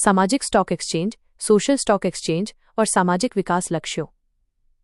सामाजिक stock exchange, social stock exchange और सामाजिक विकास लक्ष्यों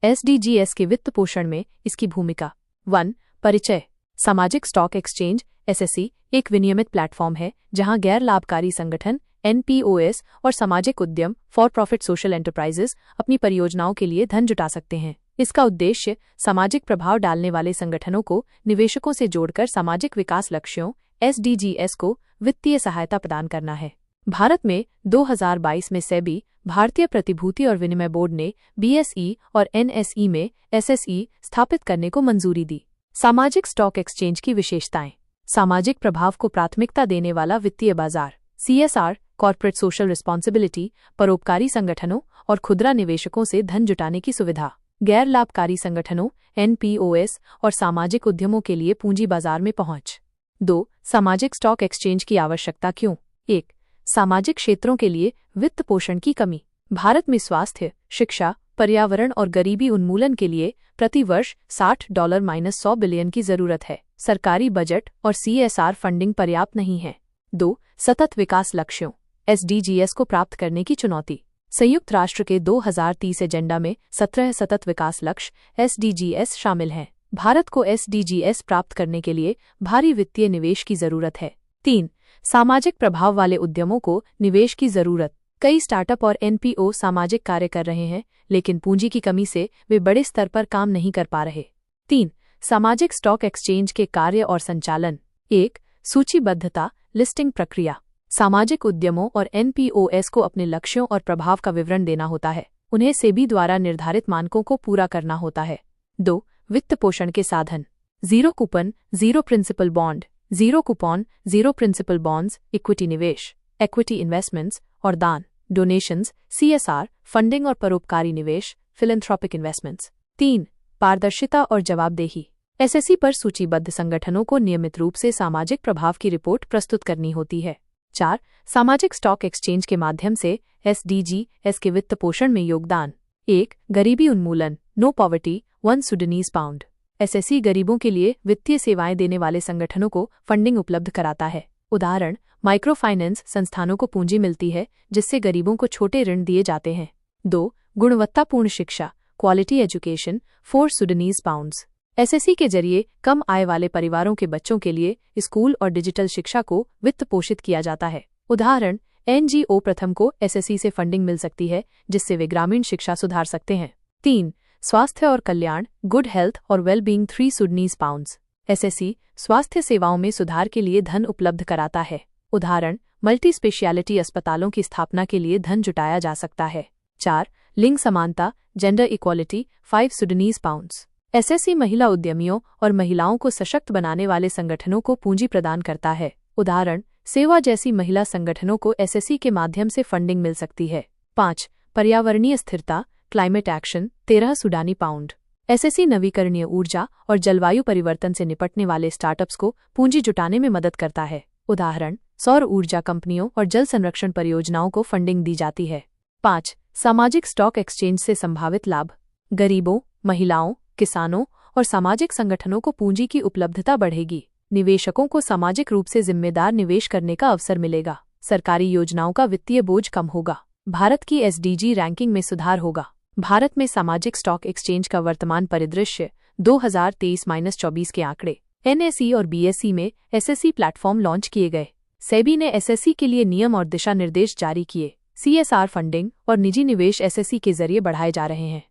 SDGs के वित्त पोषण में इसकी भूमिका। 1. परिचय। सामाजिक स्टॉक एक्सचेंज SSE एक विनियमित प्लेटफॉर्म है जहां गैर लाभकारी संगठन NPOs और सामाजिक उद्यम फॉर प्रॉफिट सोशल एंटरप्राइजेस अपनी परियोजनाओं के लिए धन जुटा सकते हैं। इसका उद्देश्य सामाजिक प्रभाव डालने वाले संगठनों को निवेशकों से जोड़कर सामाजिक विकास लक्ष्यों SDGs को वित्तीय सहायता प्रदान करना है। भारत में 2022 में सेबी भारतीय प्रतिभूति और विनिमय बोर्ड ने BSE और NSE में SSE स्थापित करने को मंजूरी दी। सामाजिक स्टॉक एक्सचेंज की विशेषताएं। सामाजिक प्रभाव को प्राथमिकता देने वाला वित्तीय बाजार, CSR कॉर्पोरेट सोशल रिस्पॉन्सिबिलिटी, परोपकारी संगठनों और खुदरा निवेशकों से धन जुटाने की सुविधा। गैर लाभकारी संगठनों NPOs और सामाजिक उद्यमों के लिए पूंजी बाजार में पहुंच। 2. सामाजिक स्टॉक एक्सचेंज की आवश्यकता क्यों? 1. सामाजिक क्षेत्रों के लिए वित्त पोषण की कमी। भारत में स्वास्थ्य, शिक्षा, पर्यावरण और गरीबी उन्मूलन के लिए प्रति वर्ष $60-100 बिलियन की जरूरत है। सरकारी बजट और CSR फंडिंग पर्याप्त नहीं है। 2. सतत विकास लक्ष्यों SDGs को प्राप्त करने की चुनौती। संयुक्त राष्ट्र के 2030 एजेंडा में 17 सतत विकास लक्ष्य SDGs शामिल हैं। भारत को SDGs प्राप्त करने के लिए भारी वित्तीय निवेश की जरूरत है। 3. सामाजिक प्रभाव वाले उद्यमों को निवेश की जरूरत। कई स्टार्टअप और NPO सामाजिक कार्य कर रहे हैं, लेकिन पूंजी की कमी से वे बड़े स्तर पर काम नहीं कर पा रहे। 3. सामाजिक स्टॉक एक्सचेंज के कार्य और संचालन। 1. सूचीबद्धता लिस्टिंग प्रक्रिया। सामाजिक उद्यमों और NPOs को अपने लक्ष्यों और प्रभाव का विवरण देना होता है। उन्हें सेबी द्वारा निर्धारित मानकों को पूरा करना होता है। 2. वित्त पोषण के साधन। Zero coupon, zero principal bond, zero coupon, zero principal bonds, equity निवेश, इक्विटी इन्वेस्टमेंट्स और दान, डोनेशंस, CSR फंडिंग और परोपकारी निवेश, फिलैंथ्रोपिक इन्वेस्टमेंट्स। 3. पारदर्शिता और जवाबदेही। SSE पर सूचीबद्ध संगठनों को नियमित रूप से सामाजिक प्रभाव की रिपोर्ट प्रस्तुत करनी होती है। 4. सामाजिक स्टॉक एक्सचेंज के माध्यम से SDGs के वित्त पोषण में योगदान। 1. गरीबी उन्मूलन, no poverty, 1 Sudanese pound. SSE गरीबों के लिए वित्तीय सेवाएं देने वाले संगठनों को फंडिंग उपलब्ध कराता है। उदाहरण, माइक्रो फाइनेंस संस्थानों को पूंजी मिलती है जिससे गरीबों को छोटे ऋण दिए जाते हैं। 2. गुणवत्तापूर्ण शिक्षा, quality education, 4 Sudanese pounds. SSE के जरिए कम आय वाले परिवारों के बच्चों के लिए स्कूल और डिजिटल शिक्षा को वित्त पोषित किया जाता है। उदाहरण, NGO प्रथम को SSE से फंडिंग मिल सकती है जिससे वे ग्रामीण शिक्षा सुधार सकते हैं। 3. स्वास्थ्य और कल्याण, गुड हेल्थ और वेलबींग, 3 सुडानीज पाउंड्स। SSE स्वास्थ्य सेवाओं में सुधार के लिए धन उपलब्ध कराता है। उदाहरण, मल्टी स्पेशियलिटी अस्पतालों की स्थापना के लिए धन जुटाया जा सकता है। 4. लिंग समानता, gender equality, 5 Sudanese pounds. SSE महिला उद्यमियों और महिलाओं को सशक्त बनाने वाले संगठनों को पूंजी प्रदान करता है। उदाहरण, सेवा जैसी महिला संगठनों को SSE के माध्यम से फंडिंग मिल सकती है। 5. पर्यावरणीय स्थिरता, क्लाइमेट एक्शन, 13 सुडानी पाउंड। SSE नवीकरणीय ऊर्जा और जलवायु परिवर्तन से निपटने वाले स्टार्टअप्स को पूंजी जुटाने में मदद करता है। उदाहरण, सौर ऊर्जा कंपनियों और जल संरक्षण परियोजनाओं को फंडिंग दी जाती है। 5. सामाजिक स्टॉक एक्सचेंज से संभावित लाभ। गरीबों, महिलाओं, किसानों और सामाजिक संगठनों को पूंजी की उपलब्धता बढ़ेगी। निवेशकों को सामाजिक रूप से जिम्मेदार निवेश करने का अवसर मिलेगा। सरकारी योजनाओं का वित्तीय बोझ कम होगा। भारत की SDG रैंकिंग में सुधार होगा। भारत में सामाजिक स्टॉक एक्सचेंज का वर्तमान परिदृश्य 2023-24 के आंकड़े। NSE और BSE में SSE प्लेटफॉर्म लॉन्च किए गए। सेबी ने SSE के लिए नियम और दिशा निर्देश जारी किए। CSR फंडिंग और निजी निवेश SSE के जरिए बढ़ाए जा रहे हैं।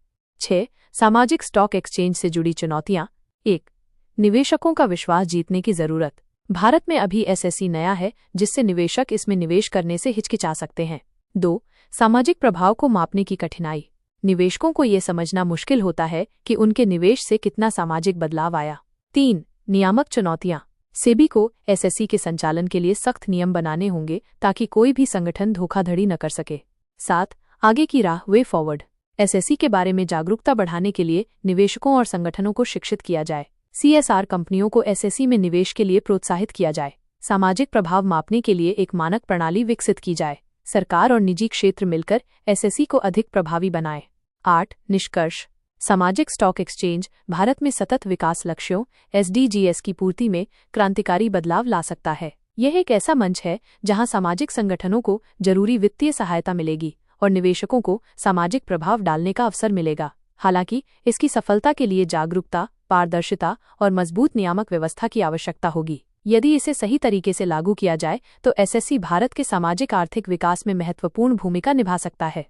6. सामाजिक स्टॉक एक्सचेंज से जुड़ी चुनौतियां। 1. निवेशकों का विश्वास जीतने की जरूरत। भारत में अभी SSE नया है जिससे निवेशक इसमें निवेश करने से हिचकिचा सकते हैं। 2. सामाजिक प्रभाव को मापने की कठिनाई। निवेशकों को ये समझना मुश्किल होता है कि उनके निवेश से कितना सामाजिक बदलाव आया। 3. नियामक चुनौतियां। सेबी को SSE के संचालन के लिए सख्त नियम बनाने होंगे ताकि कोई भी संगठन धोखाधड़ी न कर सके। 7. आगे की राह, वे फॉरवर्ड। SSE के बारे में जागरूकता बढ़ाने के लिए निवेशकों और संगठनों को शिक्षित किया जाए। CSR कंपनियों को SSE में निवेश के लिए प्रोत्साहित किया जाए। सामाजिक प्रभाव मापने के लिए एक मानक प्रणाली विकसित की जाए। सरकार और निजी क्षेत्र मिलकर SSE को अधिक प्रभावी बनाएं। 8. निष्कर्ष। सामाजिक स्टॉक एक्सचेंज भारत में सतत विकास लक्ष्यों SDGs की पूर्ति में क्रांतिकारी बदलाव ला सकता है। यह एक ऐसा मंच है जहां सामाजिक संगठनों को जरूरी वित्तीय सहायता मिलेगी और निवेशकों को सामाजिक प्रभाव डालने का अवसर मिलेगा। हालांकि इसकी सफलता के लिए जागरूकता, पारदर्शिता और मजबूत नियामक व्यवस्था की आवश्यकता होगी। यदि इसे सही तरीके से लागू किया जाए तो एसएससी भारत के सामाजिक आर्थिक विकास में महत्वपूर्ण भूमिका निभा सकता है।